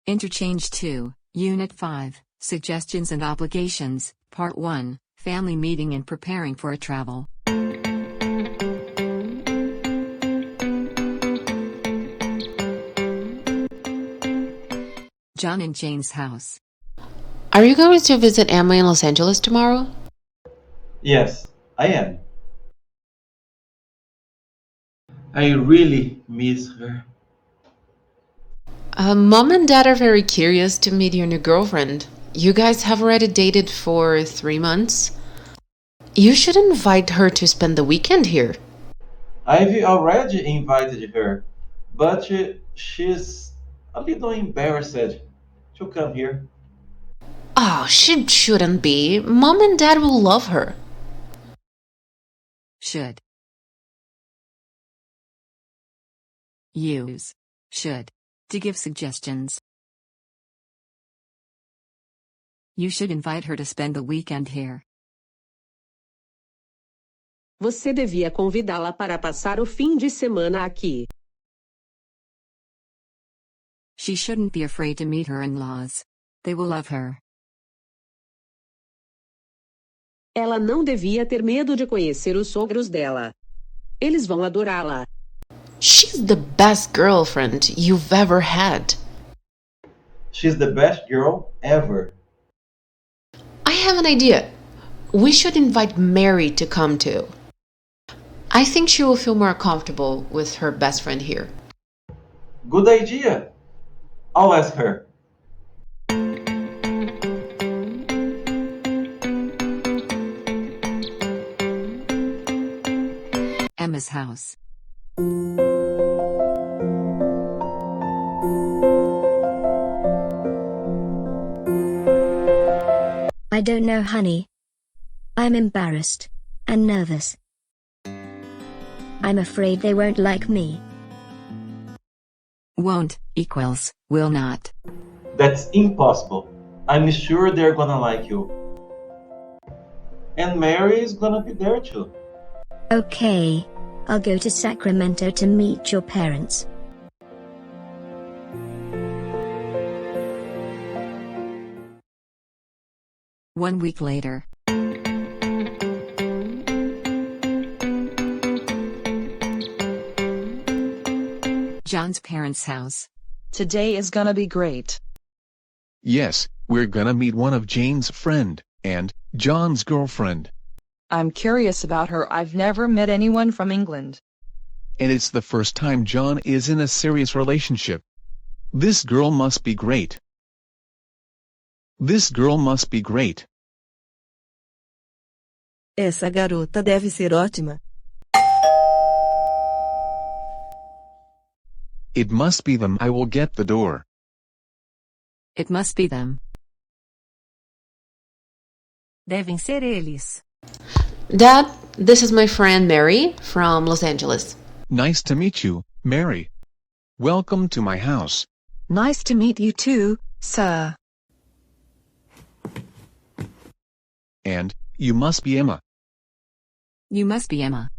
Interchange 2, Unit 5, Suggestions and Obligations, Part 1, Family Meeting and Preparing for a Travel. John and Jane's house. Are you going to visit Emma in Los Angeles tomorrow? Yes, I am. I really miss her. Mom and Dad are very curious to meet your new girlfriend. You guys have already dated for 3 months. You should invite her to spend the weekend here. I've already invited her, but she's a little embarrassed to come here. Oh, she shouldn't be. Mom and Dad will love her. Should. Use should to give suggestions. You should invite her to spend the weekend here. Você devia convidá-la para passar o fim de semana aqui. She shouldn't be afraid to meet her in-laws. They will love her. Ela não devia ter medo de conhecer os sogros dela. Eles vão adorá-la. She's the best girlfriend you've ever had. She's the best girl ever. I have an idea. We should invite Mary to come too. I think she will feel more comfortable with her best friend here. Good idea. I'll ask her. Emma's house. I don't know, honey. I'm embarrassed and nervous. I'm afraid they won't like me. Won't equals will not. That's impossible. I'm sure they're gonna like you. And Mary is gonna be there too. Okay, I'll go to Sacramento to meet your parents. One week later. John's parents' house. Today is gonna be great. Yes, we're gonna meet one of Jane's friend, and John's girlfriend. I'm curious about her. I've never met anyone from England. And it's the first time John is in a serious relationship. This girl must be great. This girl must be great. Essa garota deve ser ótima. It must be them. I will get the door. It must be them. Devem ser eles. Dad, this is my friend Mary from Los Angeles. Nice to meet you, Mary. Welcome to my house. Nice to meet you too, sir. And you must be Emma. You must be Emma.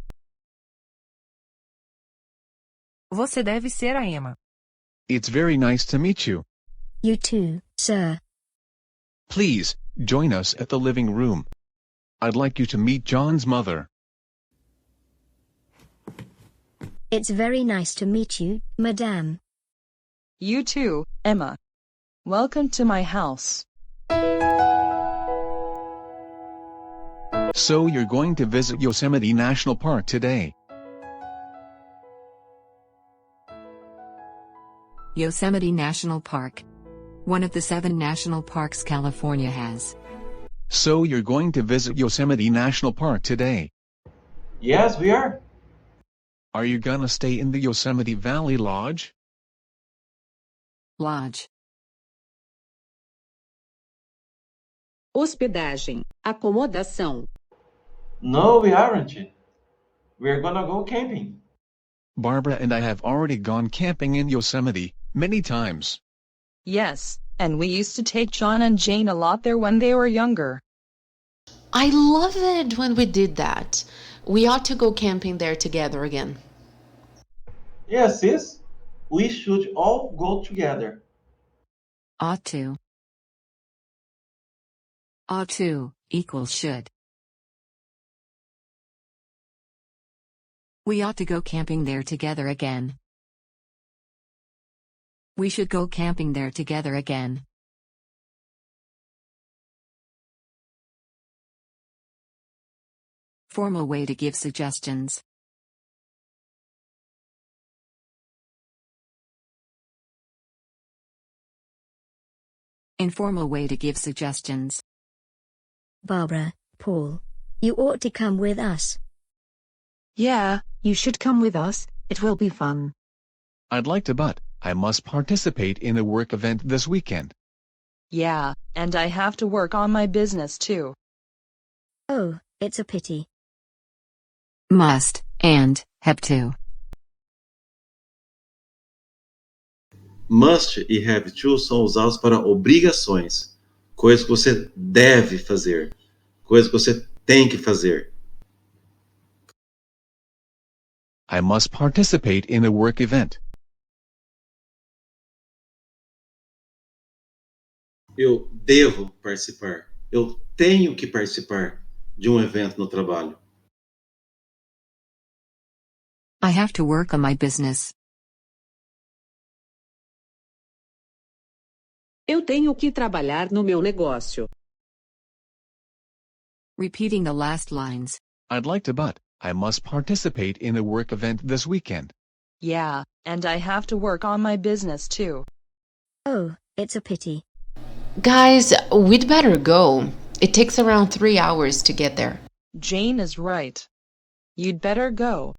Você deve ser a Emma. It's very nice to meet you. You too, sir. Please, join us at the living room. I'd like you to meet John's mother. It's very nice to meet you, madame. You too, Emma. Welcome to my house. So you're going to visit Yosemite National Park today. Yosemite National Park. One of the 7 national parks California has. So you're going to visit Yosemite National Park today. Yes, we are. Are you gonna stay in the Yosemite Valley Lodge? Lodge. Hospedagem, acomodação. No, we aren't. We're gonna go camping. Barbara and I have already gone camping in Yosemite many times. Yes, and we used to take John and Jane a lot there when they were younger. I love it when we did that. We ought to go camping there together again. Yes, sis. We should all go together. Ought to. Ought to equals should. We ought to go camping there together again. We should go camping there together again. Formal way to give suggestions. Informal way to give suggestions. Barbara, Paul. You ought to come with us. Yeah, you should come with us, it will be fun. I'd like to, but I must participate in a work event this weekend. Yeah, and I have to work on my business too. Oh, it's a pity. Must and have to. Must e have to são usados para obrigações, coisas que você deve fazer, coisas que você tem que fazer. I must participate in a work event. Eu devo participar. Eu tenho que participar de evento no trabalho. I have to work on my business. Eu tenho que trabalhar no meu negócio. Repeating the last lines. I'd like to, but I must participate in a work event this weekend. Yeah, and I have to work on my business too. Oh, it's a pity. Guys, we'd better go. It takes around 3 hours to get there. Jane is right. You'd better go.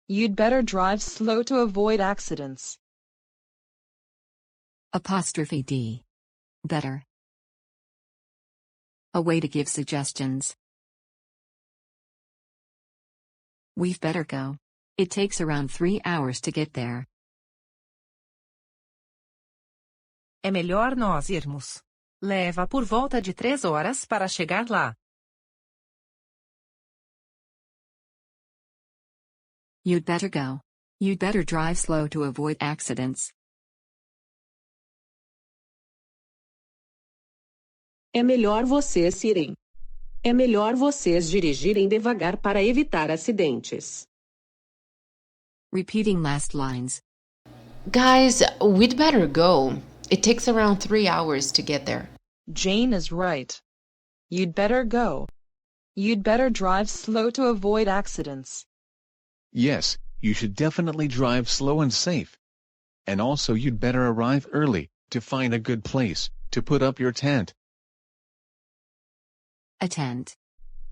You'd better drive slow to avoid accidents. Apostrophe D. Better. A way to give suggestions. We've better go. It takes around 3 hours to get there. É melhor nós irmos. Leva por volta de 3 horas para chegar lá. You'd better go. You'd better drive slow to avoid accidents. É melhor vocês irem. É melhor vocês dirigirem devagar para evitar acidentes. Repeating last lines. Guys, we'd better go. It takes around 3 hours to get there. Jane is right. You'd better go. You'd better drive slow to avoid accidents. Yes, you should definitely drive slow and safe. And also you'd better arrive early to find a good place to put up your tent. A tent.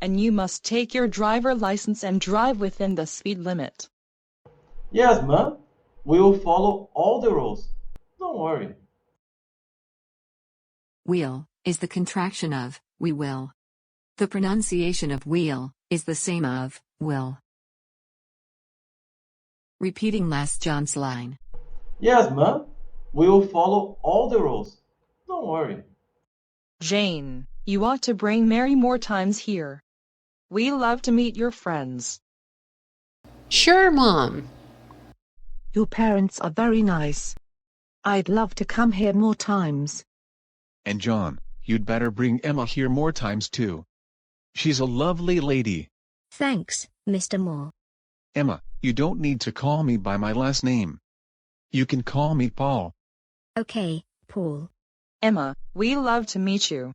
And you must take your driver license and drive within the speed limit. Yes, ma'am. We will follow all the rules. Don't worry. We'll is the contraction of we will. The pronunciation of we'll is the same of will. Repeating last John's line. Yes, ma'am. We will follow all the rules. Don't worry. Jane, you ought to bring Mary more times here. We love to meet your friends. Sure, Mom. Your parents are very nice. I'd love to come here more times. And John, you'd better bring Emma here more times too. She's a lovely lady. Thanks, Mr. Moore. Emma, you don't need to call me by my last name. You can call me Paul. Okay, Paul. Emma, we love to meet you.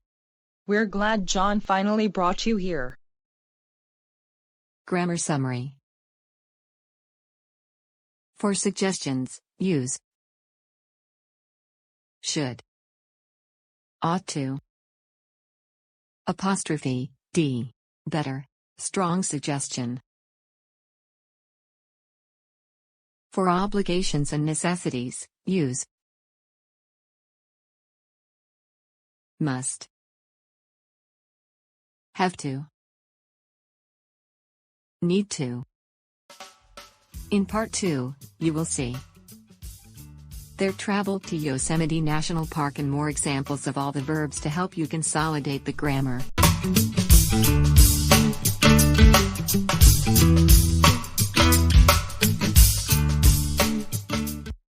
We're glad John finally brought you here. Grammar summary. For suggestions, use should, ought to, apostrophe D, better, strong suggestion. For obligations and necessities, use must, have to, need to. In Part 2, you will see their travel to Yosemite National Park and more examples of all the verbs to help you consolidate the grammar.